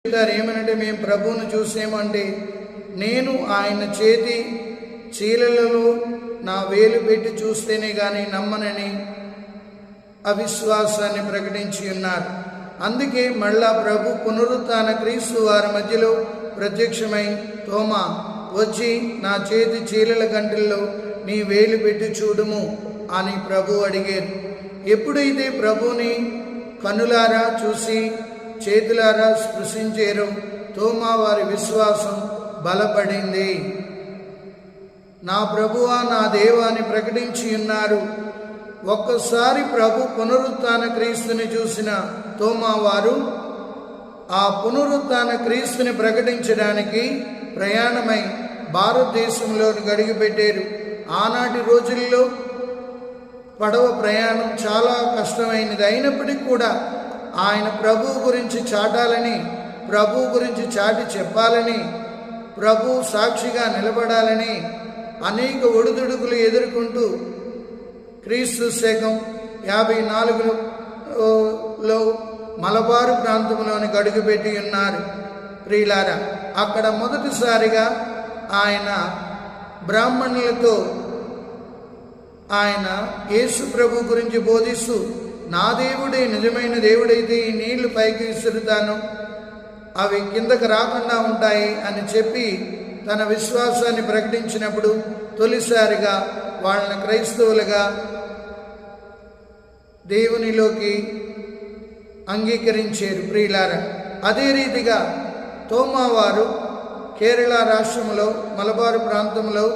ఏమనంటే మేము ప్రభువును చూసేమండి, నేను ఆయన చేతి చీలలలో నా వేలు పెట్టి చూస్తేనే కానీ నమ్మనని అవిశ్వాసాన్ని ప్రకటించి ఉన్నారు. అందుకే మళ్ళా ప్రభు పునరుత్థాన క్రీస్తు వారి మధ్యలో ప్రత్యక్షమై, తోమా వచ్చి నా చేతి చీలల గంటల్లో నీ వేలు పెట్టి చూడుము అని ప్రభు అడిగారు. ఎప్పుడైతే ప్రభుని కనులారా చూసి చేతులారా స్పృశించారో తోమా వారి విశ్వాసం బలపడింది. నా ప్రభువా నా దేవా అని ప్రకటించి ఉన్నారు. ఒక్కసారి ప్రభు పునరుత్థాన క్రీస్తుని చూసిన తోమా వారు ఆ పునరుత్థాన క్రీస్తుని ప్రకటించడానికి ప్రయాణమై భారతదేశంలోని అడుగుపెట్టారు. ఆనాటి రోజుల్లో పడవ ప్రయాణం చాలా కష్టమైనది. అయినప్పటికీ కూడా ఆయన ప్రభువు గురించి చాటాలని, ప్రభువు గురించి చాటి చెప్పాలని, ప్రభు సాక్షిగా నిలబడాలని అనేక ఒడిదుడుకులు ఎదుర్కొంటూ క్రీస్తు శకం 54లో మలబారు ప్రాంతంలోని అడుగుపెట్టి ఉన్నారు. ప్రియులారా, అక్కడ మొదటిసారిగా ఆయన బ్రాహ్మణులతో ఆయన యేసు ప్రభు గురించి బోధిస్తూ, నా దేవుడే నిజమైన దేవుడైతే ఈ నీళ్లు పైకి విసురుతాను, అవి కిందకు రాకుండా ఉంటాయి అని చెప్పి తన విశ్వాసాన్ని ప్రకటించినప్పుడు తొలిసారిగా వాళ్ళని క్రైస్తవులుగా దేవునిలోకి అంగీకరించారు. ప్రియులారా, అదే రీతిగా తోమా వారు కేరళ రాష్ట్రంలో మలబారు ప్రాంతంలో